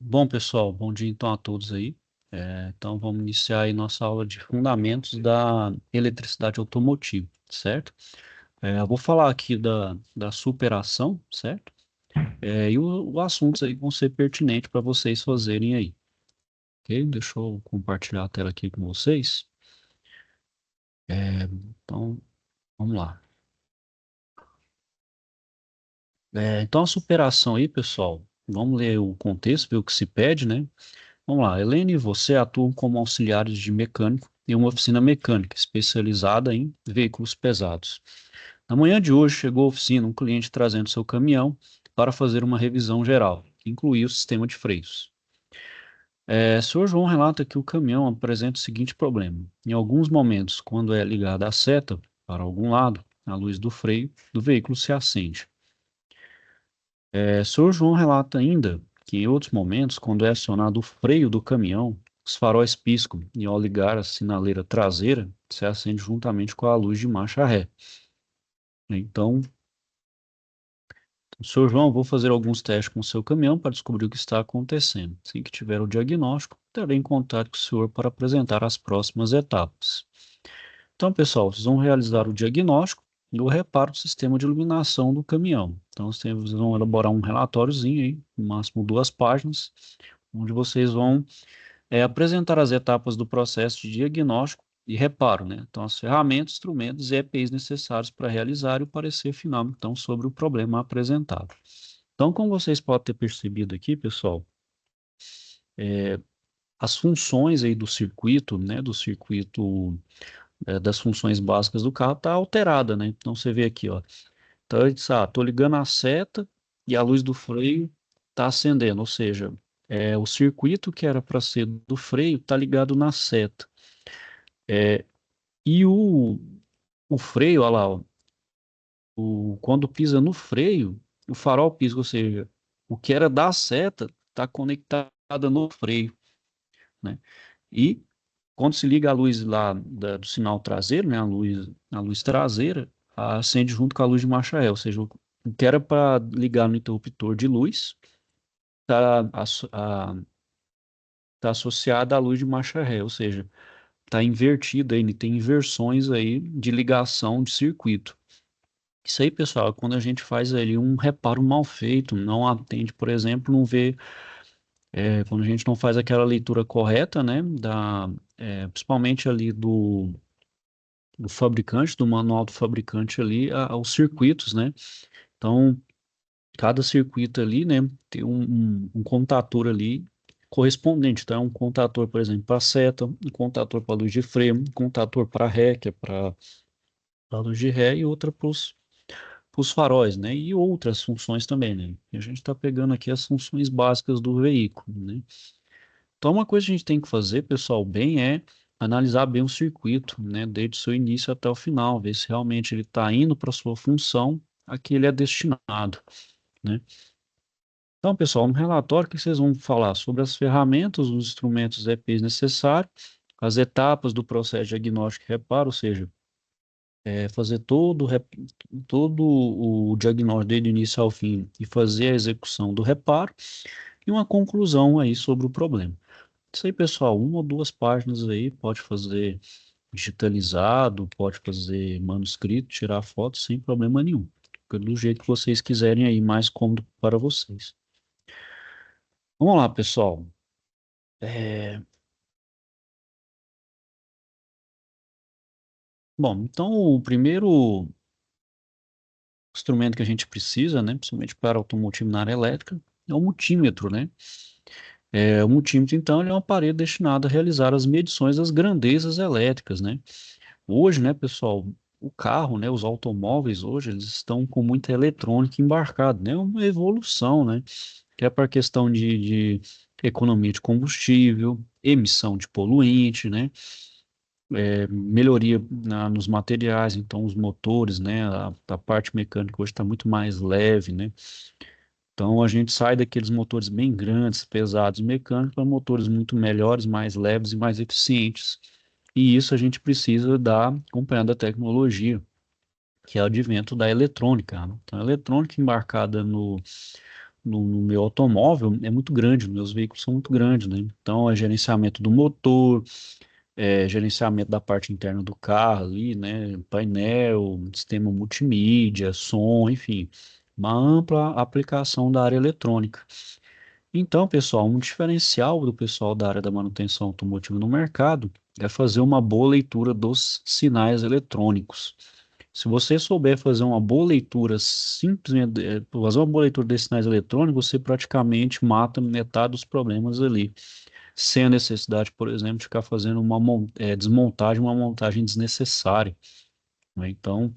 Bom, pessoal, bom dia então a todos aí. Então vamos iniciar aí nossa aula de fundamentos da eletricidade automotiva, certo? Eu vou falar aqui da superação, certo? E os assuntos aí vão ser pertinentes para vocês fazerem aí, ok? Deixa eu compartilhar a tela aqui com vocês. Então, vamos lá. Então a superação aí, pessoal, vamos ler o contexto, ver o que se pede, né? Vamos lá, Helene e você atuam como auxiliares de mecânico em uma oficina mecânica especializada em veículos pesados. Na manhã de hoje chegou à oficina um cliente trazendo seu caminhão para fazer uma revisão geral, que incluía o sistema de freios. Sr. João relata que o caminhão apresenta o seguinte problema: em alguns momentos, quando é ligada a seta para algum lado, a luz do freio do veículo se acende. Sr. João relata ainda que em outros momentos, quando é acionado o freio do caminhão, os faróis piscam e ao ligar a sinaleira traseira, se acende juntamente com a luz de marcha ré. Então, Sr. João, vou fazer alguns testes com o seu caminhão para descobrir o que está acontecendo. Assim que tiver o diagnóstico, terei em contato com o senhor para apresentar as próximas etapas. Então, pessoal, vocês vão realizar o diagnóstico e o reparo do sistema de iluminação do caminhão. Então, vocês vão elaborar um relatóriozinho aí, no máximo 2 páginas, onde vocês vão apresentar as etapas do processo de diagnóstico e reparo, né? Então, as ferramentas, instrumentos e EPIs necessários para realizar e o parecer final, então, sobre o problema apresentado. Então, como vocês podem ter percebido aqui, pessoal, as funções aí do circuito, né, das funções básicas do carro está alterada, né? Então, você vê aqui, ó, então, ele diz, tô ligando a seta e a luz do freio está acendendo, ou seja, o circuito que era para ser do freio está ligado na seta. É, e o freio, olha lá, ó, quando pisa no freio, o farol pisca, ou seja, o que era da seta está conectado no freio, né? E quando se liga a luz lá do sinal traseiro, né, a luz traseira, acende junto com a luz de marcha ré, ou seja, o que era para ligar no interruptor de luz está tá associado à luz de marcha ré, ou seja, está invertido aí, tem inversões aí de ligação de circuito. Isso aí, pessoal, é quando a gente faz ali um reparo mal feito, não atende, por exemplo, não vê, quando a gente não faz aquela leitura correta, né, principalmente ali do fabricante, do manual do fabricante ali, aos circuitos, né? Então, cada circuito ali, né, tem um contator ali correspondente. Então, é um contator, por exemplo, para seta, um contator para luz de freio, um contator para ré, que é para a luz de ré, e outra para os faróis, né? E outras funções também, né? E a gente está pegando aqui as funções básicas do veículo, né? Então, uma coisa que a gente tem que fazer, pessoal, bem é analisar bem o circuito, né? Desde o seu início até o final, ver se realmente ele está indo para a sua função a que ele é destinado, né? Então, pessoal, no relatório que vocês vão falar sobre as ferramentas, os instrumentos EPIs necessários, as etapas do processo de diagnóstico e reparo, ou seja, fazer todo o diagnóstico desde o início ao fim e fazer a execução do reparo e uma conclusão aí sobre o problema. Isso aí, pessoal, 1 ou 2 páginas aí, pode fazer digitalizado, pode fazer manuscrito, tirar foto sem problema nenhum. Fica do jeito que vocês quiserem aí, mais cômodo para vocês. Vamos lá, pessoal. É, Bom, então o primeiro instrumento que a gente precisa, né, principalmente para automotivo na área elétrica, é o multímetro, né? O multímetro, então, ele é um aparelho destinado a realizar as medições das grandezas elétricas, né? Hoje, né, pessoal, o carro, né, os automóveis hoje, eles estão com muita eletrônica embarcada, né? Uma evolução, né? Que é para a questão de economia de combustível, emissão de poluente, né? Melhoria nos materiais, então os motores, né? A parte mecânica hoje está muito mais leve, né? Então a gente sai daqueles motores bem grandes, pesados, mecânicos, para motores muito melhores, mais leves e mais eficientes. E isso a gente precisa da acompanhando a tecnologia, que é o advento da eletrônica, né? Então, a eletrônica embarcada no meu automóvel é muito grande, meus veículos são muito grandes, né? Então, é gerenciamento do motor, gerenciamento da parte interna do carro ali, né? Painel, sistema multimídia, som, enfim, uma ampla aplicação da área eletrônica. Então, pessoal, um diferencial do pessoal da área da manutenção automotiva no mercado é fazer uma boa leitura dos sinais eletrônicos. Se você souber fazer uma boa leitura, simplesmente fazer uma boa leitura desses sinais eletrônicos, você praticamente mata metade dos problemas ali, sem a necessidade, por exemplo, de ficar fazendo uma desmontagem, uma montagem desnecessária, né? Então,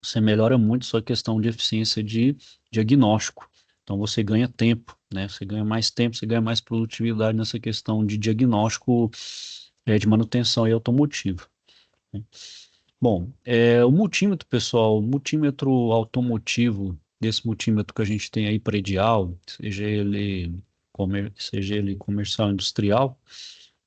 você melhora muito sua questão de eficiência de diagnóstico. Então você ganha tempo, né? Você ganha mais tempo, você ganha mais produtividade nessa questão de diagnóstico, de manutenção aí automotiva, né? Bom, o multímetro, pessoal, o multímetro automotivo, desse multímetro que a gente tem aí predial, seja ele comercial, industrial,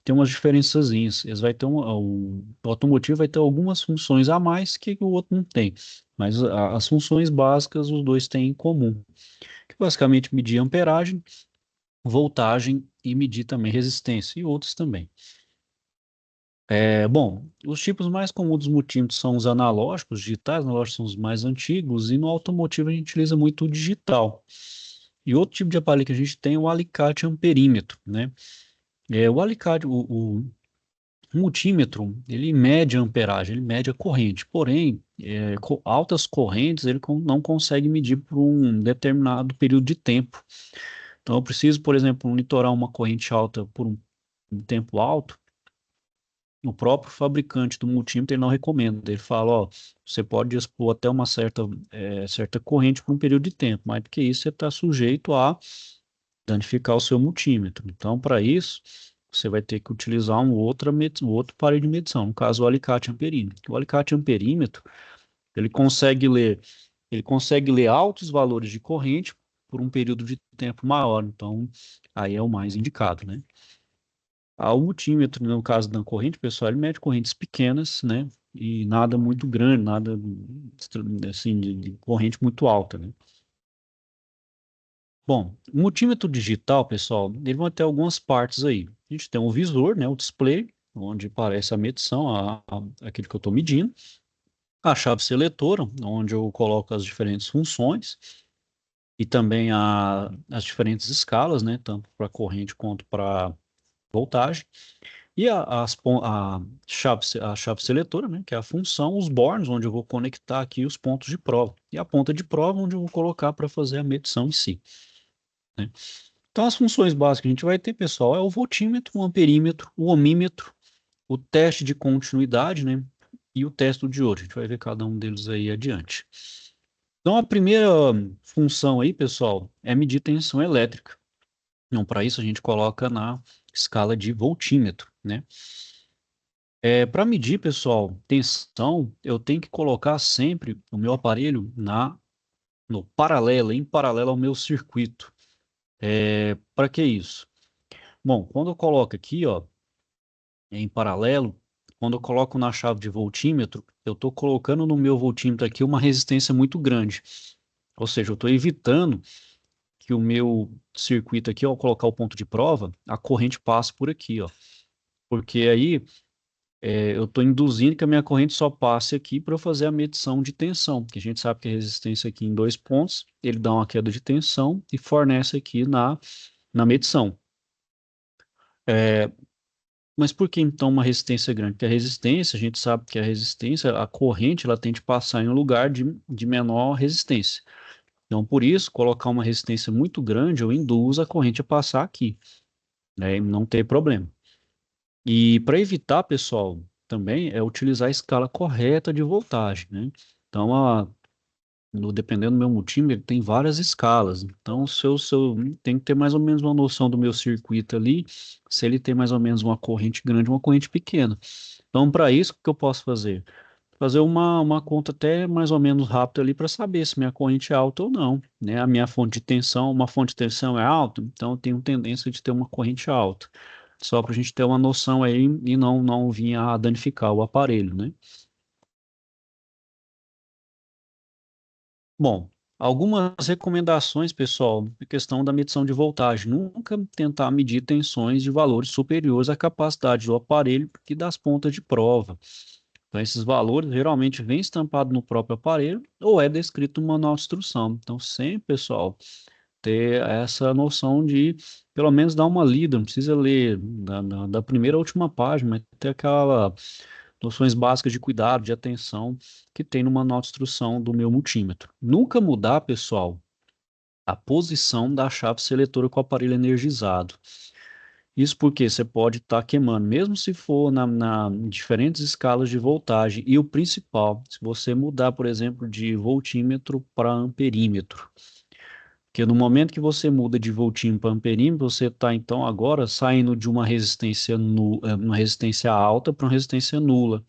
tem umas diferençazinhas. Eles vai ter o automotivo vai ter algumas funções a mais que o outro não tem, mas as funções básicas os dois têm em comum, que basicamente medir amperagem, voltagem e medir também resistência e outros também. Bom, os tipos mais comuns dos multímetros são os analógicos, digitais, analógicos são os mais antigos, e no automotivo a gente utiliza muito o digital. E outro tipo de aparelho que a gente tem é o alicate amperímetro, né? O alicate, o multímetro, ele mede a amperagem, ele mede a corrente, porém, altas correntes ele não consegue medir por um determinado período de tempo. Então, eu preciso, por exemplo, monitorar uma corrente alta por um tempo alto, o próprio fabricante do multímetro ele não recomenda. Ele fala, ó, você pode expor até uma certa corrente por um período de tempo, mais do que isso, você está sujeito a danificar o seu multímetro. Então, para isso, você vai ter que utilizar um outro aparelho de medição, no caso, o alicate amperímetro. O alicate amperímetro, ele consegue ler, ele consegue ler altos valores de corrente por um período de tempo maior. Então, aí é o mais indicado, né? O multímetro, no caso da corrente, pessoal, ele mede correntes pequenas, né? E nada muito grande, nada assim de corrente muito alta, né? Bom, o multímetro digital, pessoal, ele vai ter algumas partes aí. A gente tem um visor, né, o display, onde aparece a medição, aquilo que eu estou medindo. A chave seletora, onde eu coloco as diferentes funções e também as diferentes escalas, né, tanto para corrente quanto para voltagem. E a chave seletora, né, que é a função, os bornes, onde eu vou conectar aqui os pontos de prova. E a ponta de prova, onde eu vou colocar para fazer a medição em si, né? Então, as funções básicas que a gente vai ter, pessoal, é o voltímetro, o amperímetro, o ohmímetro, o teste de continuidade, né? E o teste do diodo. A gente vai ver cada um deles aí adiante. Então, a primeira função aí, pessoal, é medir tensão elétrica. Então, para isso, a gente coloca na escala de voltímetro, né? Para medir, pessoal, tensão, eu tenho que colocar sempre o meu aparelho no paralelo, em paralelo ao meu circuito. Para que isso? Bom, quando eu coloco aqui, ó, em paralelo, quando eu coloco na chave de voltímetro, eu estou colocando no meu voltímetro aqui uma resistência muito grande. Ou seja, eu estou evitando que o meu circuito aqui, ao colocar o ponto de prova, a corrente passe por aqui, ó. Porque aí eu estou induzindo que a minha corrente só passe aqui para eu fazer a medição de tensão, que a gente sabe que a resistência aqui em dois pontos, ele dá uma queda de tensão e fornece aqui na medição. Mas por que então uma resistência grande? Porque a resistência, a gente sabe que a resistência, a corrente, ela tem que passar em um lugar de menor resistência. Então, por isso, colocar uma resistência muito grande, eu induzo a corrente a passar aqui, né, e não ter problema. E para evitar, pessoal, também é utilizar a escala correta de voltagem, né? Então, dependendo do meu multímetro, tem várias escalas. Então, se eu tem que ter mais ou menos uma noção do meu circuito ali, se ele tem mais ou menos uma corrente grande, uma corrente pequena. Então, para isso, o que eu posso fazer? Fazer uma conta até mais ou menos rápida ali para saber se minha corrente é alta ou não, né? A minha fonte de tensão, uma fonte de tensão é alta, então eu tenho tendência de ter uma corrente alta. Só para a gente ter uma noção aí e não vir a danificar o aparelho, né? Bom, Algumas recomendações, pessoal, em questão da medição de voltagem. Nunca tentar medir tensões de valores superiores à capacidade do aparelho e das pontas de prova. Então, esses valores geralmente vêm estampados no próprio aparelho ou é descrito no manual de instrução. Então, sempre, pessoal, ter essa noção de, pelo menos, dar uma lida, não precisa ler da primeira à última página, mas ter aquela noções básicas de cuidado, de atenção que tem no manual de instrução do meu multímetro. Nunca mudar, pessoal, a posição da chave seletora com o aparelho energizado. Isso porque você pode estar queimando, mesmo se for na diferentes escalas de voltagem. E o principal, se você mudar, por exemplo, de voltímetro para amperímetro. Porque no momento que você muda de voltímetro para amperímetro, você está então agora saindo de uma resistência, uma resistência alta para uma resistência nula.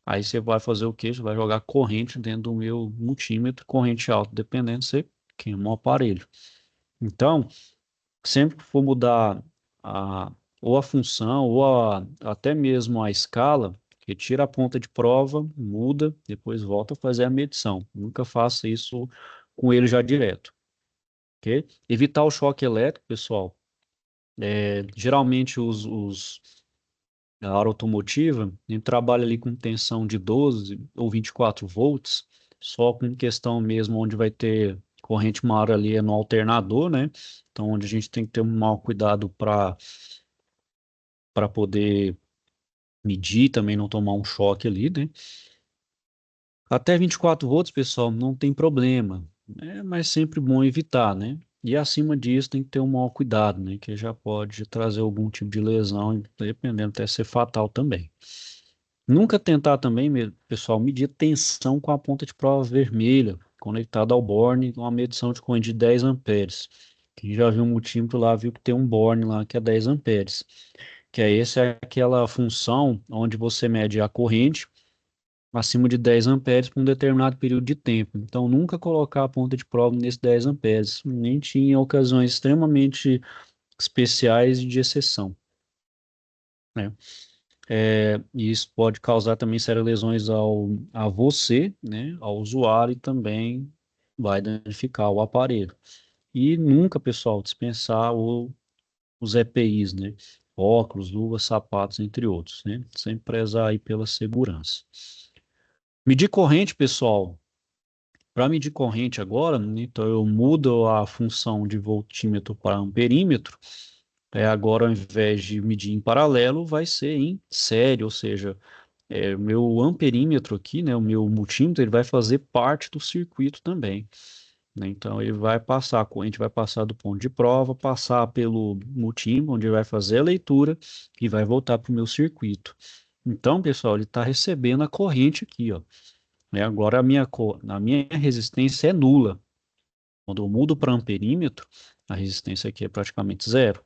Aí você vai fazer o quê? Você vai jogar corrente dentro do meu multímetro, corrente alta, dependendo, você queima o aparelho. Então, sempre que for mudar a, ou a função, ou até mesmo a escala, retira a ponta de prova, muda, depois volta a fazer a medição. Nunca faça isso com ele já direto, ok? Evitar o choque elétrico, pessoal. Geralmente a área automotiva, a gente trabalha ali com tensão de 12 ou 24 volts, só com questão mesmo onde vai ter corrente maior ali é no alternador, né? Então, onde a gente tem que ter um maior cuidado para poder medir, também não tomar um choque ali, né? Até 24 volts, pessoal, não tem problema, né? Mas sempre bom evitar, né? E acima disso tem que ter um maior cuidado, né? Que já pode trazer algum tipo de lesão, e dependendo até ser fatal também. Nunca tentar também, pessoal, medir tensão com a ponta de prova vermelha, conectada ao borne, com uma medição de corrente de 10 amperes. Quem já viu um multímetro lá, viu que tem um borne lá que é 10 amperes. Que é essa é aquela função onde você mede a corrente acima de 10 amperes por um determinado período de tempo. Então, nunca colocar a ponta de prova nesse 10 amperes, nem em ocasiões extremamente especiais e de exceção, né? E isso pode causar também sérias lesões a você, né, ao usuário e também vai danificar o aparelho. E nunca, pessoal, dispensar os EPIs, né? Óculos, luvas, sapatos, entre outros, né? Sempre prezar aí pela segurança. Medir corrente, pessoal. Para medir corrente agora, né, então eu mudo a função de voltímetro para amperímetro. Agora, ao invés de medir em paralelo, vai ser em série, ou seja, o meu amperímetro aqui, né, o meu multímetro, ele vai fazer parte do circuito também, né? Então, ele vai passar, a corrente vai passar do ponto de prova, passar pelo multímetro, onde ele vai fazer a leitura e vai voltar para o meu circuito. Então, pessoal, ele está recebendo a corrente aqui, ó, né? Agora a minha resistência é nula. Quando eu mudo para amperímetro, a resistência aqui é praticamente zero.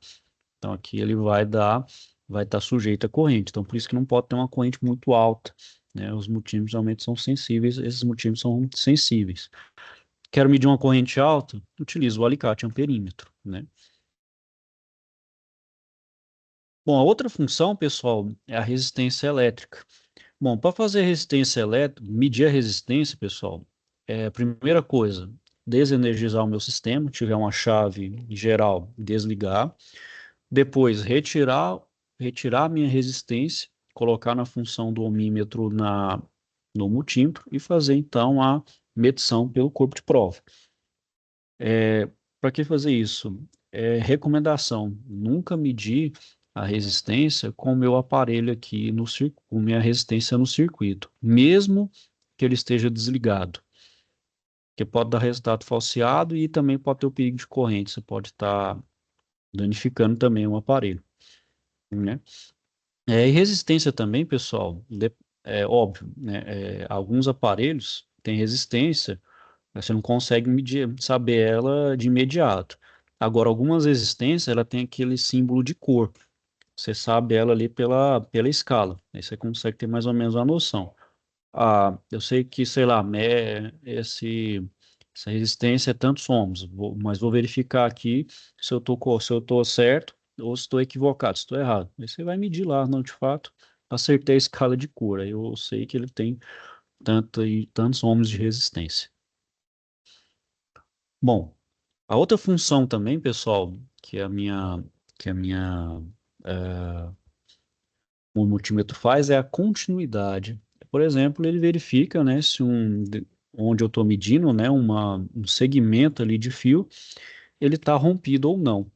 Então aqui ele vai estar sujeito à corrente. Então por isso que não pode ter uma corrente muito alta, né? Os multímetros realmente são sensíveis, esses multímetros são sensíveis. Quero medir uma corrente alta, utilizo o alicate amperímetro, né? Bom, a outra função, pessoal, é a resistência elétrica. Bom, para fazer resistência elétrica, medir a resistência, pessoal, a primeira coisa, desenergizar o meu sistema, tiver uma chave geral, desligar. Depois, retirar a minha resistência, colocar na função do ohmímetro no multímetro e fazer então a medição pelo corpo de prova. Para que fazer isso? Recomendação: nunca medir a resistência com o meu aparelho aqui no circuito, com minha resistência no circuito, mesmo que ele esteja desligado, que pode dar resultado falseado e também pode ter o perigo de corrente, você pode estar danificando também o aparelho, né? E resistência também, pessoal, é óbvio, né? Alguns aparelhos têm resistência, mas você não consegue medir, saber ela de imediato. Agora, algumas resistências, ela tem aquele símbolo de cor. Você sabe ela ali pela escala. Aí você consegue ter mais ou menos uma noção. Ah, eu sei que, sei lá, essa resistência é tantos ohms, mas vou verificar aqui se eu tô certo ou se estou equivocado, se estou errado. Aí você vai medir lá, não, de fato, acertei a escala de cor. Aí eu sei que ele tem tantos ohms de resistência. Bom, a outra função também, pessoal, que a minha, eh, o multímetro faz é a continuidade. Por exemplo, ele verifica, né, se onde eu estou medindo, né, um segmento ali de fio, ele está rompido ou não,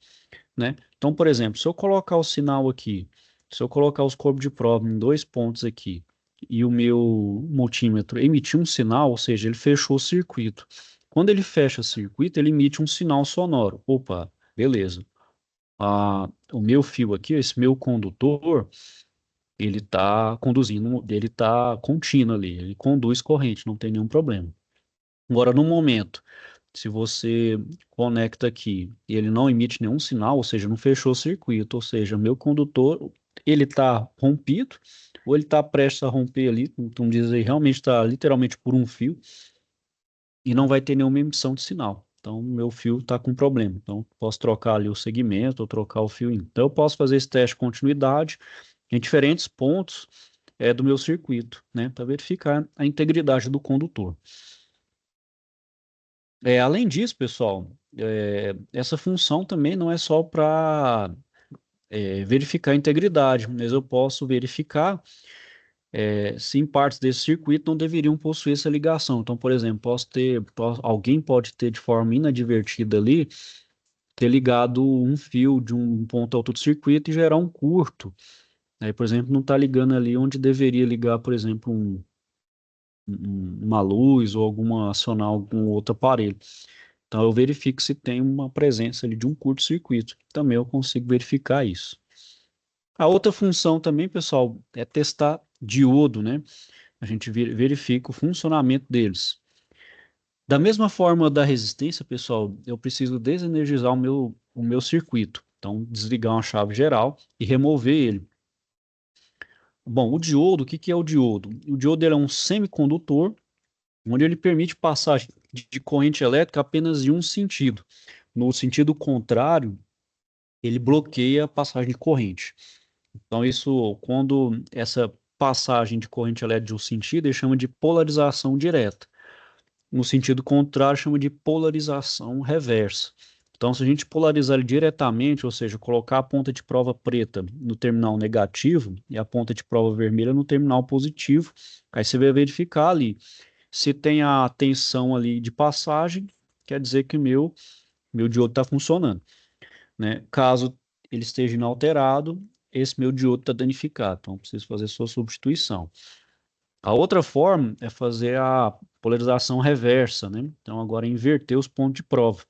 né? Então, por exemplo, se eu colocar o sinal aqui, se eu colocar os corpos de prova em dois pontos aqui, e o meu multímetro emitir um sinal, ou seja, ele fechou o circuito. Quando ele fecha o circuito, ele emite um sinal sonoro. Opa, beleza. O meu fio aqui, esse meu condutor, ele está conduzindo, ele está contínuo ali, ele conduz corrente, não tem nenhum problema. Agora, no momento, se você conecta aqui e ele não emite nenhum sinal, ou seja, não fechou o circuito, ou seja, meu condutor, ele está rompido, ou ele está prestes a romper ali, então dizer, realmente está literalmente por um fio, e não vai ter nenhuma emissão de sinal. Então, meu fio está com problema. Então, posso trocar ali o segmento ou trocar o fio. Então, eu posso fazer esse teste de continuidade em diferentes pontos do meu circuito, né, para verificar a integridade do condutor. Além disso, pessoal, essa função também não é só para verificar a integridade, mas eu posso verificar se em partes desse circuito não deveriam possuir essa ligação. Então, por exemplo, alguém pode ter de forma inadvertida ali, ter ligado um fio de um ponto ao outro do circuito e gerar um curto. Aí, por exemplo, não está ligando ali onde deveria ligar, por exemplo, uma luz ou acionar algum outro aparelho. Então, eu verifico se tem uma presença ali de um curto-circuito. Também eu consigo verificar isso. A outra função também, pessoal, é testar diodo, né? A gente verifica o funcionamento deles. Da mesma forma da resistência, pessoal, eu preciso desenergizar o meu circuito. Então, desligar uma chave geral e remover ele. Bom, o diodo, o que que é o diodo? O diodo ele é um semicondutor onde ele permite passagem de corrente elétrica apenas em um sentido. No sentido contrário, ele bloqueia a passagem de corrente. Então, isso, quando essa passagem de corrente elétrica de um sentido, ele chama de polarização direta. No sentido contrário, chama de polarização reversa. Então, se a gente polarizar ele diretamente, ou seja, colocar a ponta de prova preta no terminal negativo e a ponta de prova vermelha no terminal positivo, aí você vai verificar ali. Se tem a tensão ali de passagem, quer dizer que meu diodo está funcionando, né? Caso ele esteja inalterado, esse meu diodo está danificado, então preciso fazer sua substituição. A outra forma é fazer a polarização reversa, né? Então agora inverter os pontos de prova.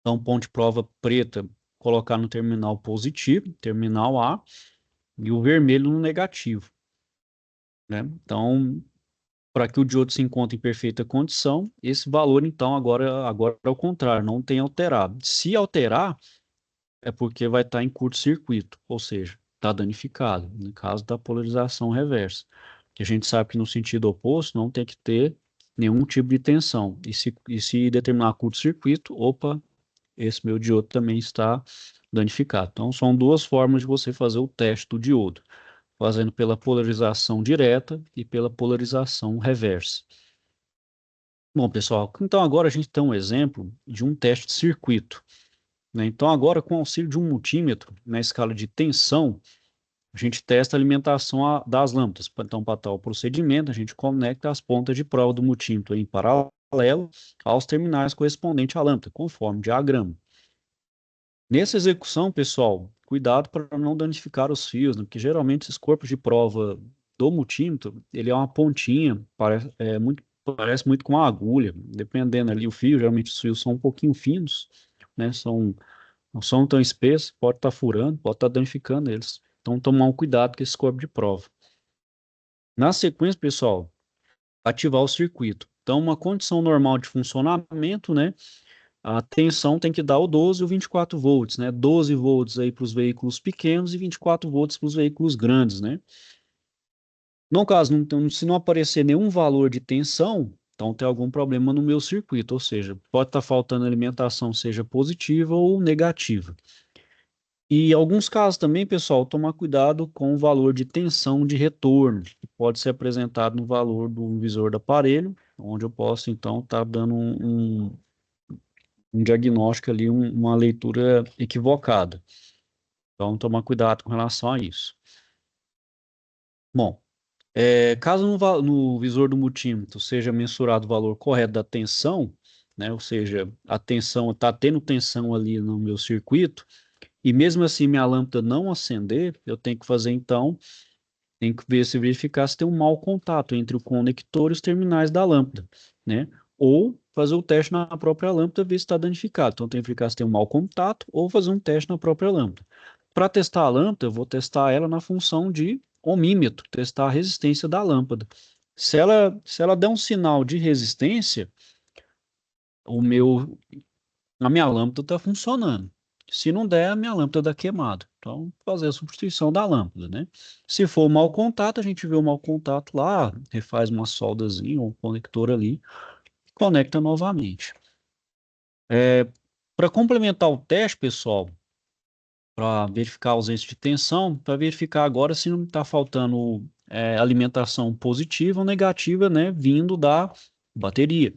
Então ponto de prova preta colocar no terminal positivo, terminal A, e o vermelho no negativo, né? Então para que o diodo se encontre em perfeita condição, esse valor então agora é o contrário, não tem alterado. Se alterar, é porque vai estar em curto-circuito, ou seja, está danificado, no caso da polarização reversa. Que a gente sabe que no sentido oposto não tem que ter nenhum tipo de tensão. E se determinar curto-circuito, opa, esse meu diodo também está danificado. Então, são duas formas de você fazer o teste do diodo, fazendo pela polarização direta e pela polarização reversa. Bom, pessoal, então agora a gente tem um exemplo de um teste de circuito, né? Então, agora, com o auxílio de um multímetro na escala de tensão, a gente testa a alimentação das lâmpadas. Então, para tal procedimento, a gente conecta as pontas de prova do multímetro em paralelo aos terminais correspondentes à lâmpada, conforme o diagrama. Nessa execução, pessoal, cuidado para não danificar os fios, né? Porque geralmente esses corpos de prova do multímetro, ele é uma pontinha, parece muito com uma agulha, dependendo ali o fio, geralmente os fios são um pouquinho finos, né? Não são tão espessos, pode estar furando, pode estar danificando eles. Então, tomar um cuidado com esse corpo de prova. Na sequência, pessoal, ativar o circuito. Então, uma condição normal de funcionamento, né? A tensão tem que dar o 12 e o 24 volts, né? 12 volts aí para os veículos pequenos e 24 volts para os veículos grandes, né? No caso, se não aparecer nenhum valor de tensão, então tem algum problema no meu circuito, ou seja, pode estar faltando alimentação, seja positiva ou negativa. E em alguns casos também, pessoal, tomar cuidado com o valor de tensão de retorno, que pode ser apresentado no valor do visor do aparelho, onde eu posso, então, estar dando um diagnóstico ali, uma leitura equivocada. Então, tomar cuidado com relação a isso. Bom, caso no visor do multímetro seja mensurado o valor correto da tensão, né, ou seja, a tensão está tendo tensão ali no meu circuito, e mesmo assim minha lâmpada não acender, eu tenho que fazer então, tem que ver se verificar se tem um mau contato entre o conector e os terminais da lâmpada, né? Ou fazer o teste na própria lâmpada, ver se está danificado. Então tem que verificar se tem um mau contato ou fazer um teste na própria lâmpada. Para testar a lâmpada, eu vou testar ela na função de ohmímetro, testar a resistência da lâmpada. Se ela der um sinal de resistência, o meu, a minha lâmpada está funcionando. Se não der, a minha lâmpada está queimada. Então, fazer a substituição da lâmpada, né? Se for mau contato, a gente vê o mau contato lá, refaz uma soldazinha ou um conector ali, e conecta novamente. Para complementar o teste, pessoal, para verificar a ausência de tensão, para verificar agora se não está faltando alimentação positiva ou negativa, né, vindo da bateria.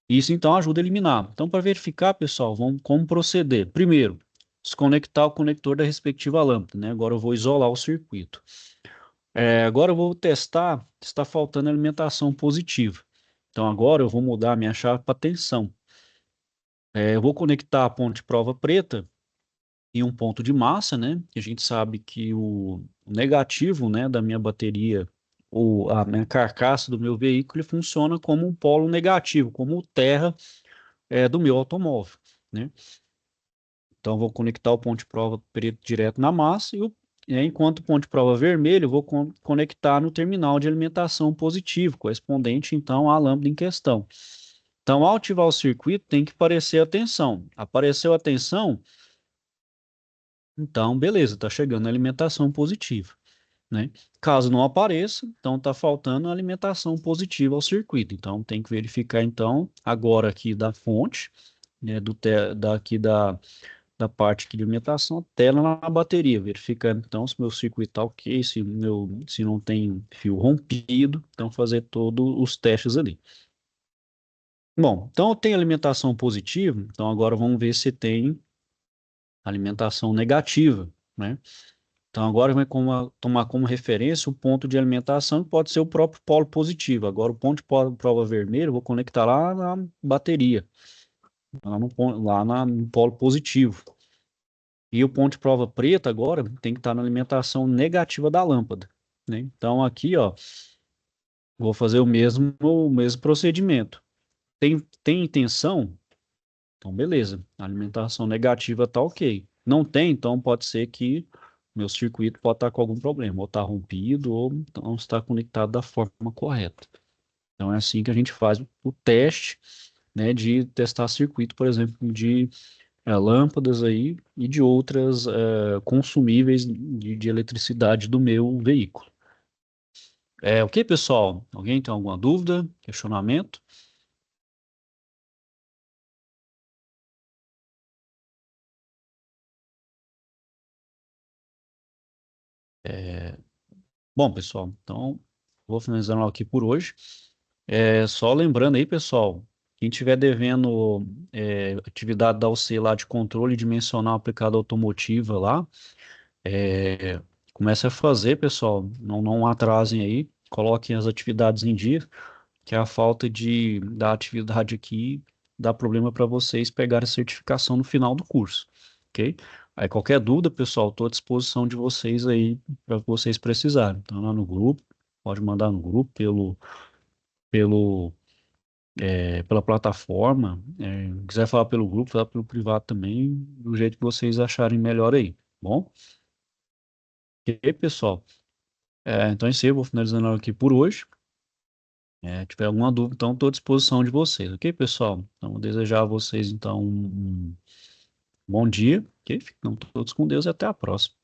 Isso então ajuda a eliminar. Então, para verificar, pessoal, vamos como proceder. Primeiro, desconectar o conector da respectiva lâmpada, né? Agora eu vou isolar o circuito. Agora eu vou testar se está faltando alimentação positiva. Então agora eu vou mudar a minha chave para tensão. Eu vou conectar a ponte prova preta em um ponto de massa, né? Que a gente sabe que o negativo, né, da minha bateria ou a minha carcaça do meu veículo ele funciona como um polo negativo, como o terra do meu automóvel, né? Então, vou conectar o ponto de prova preto direto na massa enquanto o ponto de prova vermelho, eu vou conectar no terminal de alimentação positivo, correspondente, então, à lâmpada em questão. Então, ao ativar o circuito, tem que aparecer a tensão. Apareceu a tensão, então, beleza, está chegando a alimentação positiva, né? Caso não apareça, então está faltando a alimentação positiva ao circuito. Então, tem que verificar, então, agora aqui da fonte, né, daqui da parte aqui de alimentação até lá na bateria, verificando então se meu circuito está ok, se não tem fio rompido, então fazer todos os testes ali. Bom, então eu tenho alimentação positiva, então agora vamos ver se tem alimentação negativa, né? Então agora vai tomar como referência o ponto de alimentação, que pode ser o próprio polo positivo. Agora o ponto de prova vermelho, eu vou conectar lá na bateria, no polo positivo. E o ponto de prova preta agora tem que estar na alimentação negativa da lâmpada, né? Então aqui, ó, vou fazer o mesmo procedimento. Tem intenção? Então beleza, a alimentação negativa tá ok. Não tem, então pode ser que meu circuito pode estar com algum problema, ou está rompido, ou não está conectado da forma correta. Então é assim que a gente faz o teste, né, de testar circuito, por exemplo, de lâmpadas aí e de outras consumíveis de eletricidade do meu veículo. Ok, pessoal? Alguém tem alguma dúvida, questionamento? Bom, pessoal, então vou finalizando aqui por hoje. Só lembrando aí, pessoal, quem tiver devendo atividade da UC lá de controle dimensional aplicada automotiva lá, é, comece a fazer, pessoal. Não atrasem aí, coloquem as atividades em dia, que a falta da atividade aqui dá problema para vocês pegarem a certificação no final do curso, ok? Aí qualquer dúvida, pessoal, estou à disposição de vocês aí para vocês precisarem. Então lá no grupo, pode mandar no grupo pelo pela plataforma, quiser falar pelo grupo, falar pelo privado também, do jeito que vocês acharem melhor aí, bom? Ok, pessoal? Então é isso aí, eu vou finalizando aqui por hoje. Tiver alguma dúvida, então estou à disposição de vocês, ok, pessoal? Então, vou desejar a vocês, então, um bom dia, ok? Fiquem todos com Deus e até a próxima.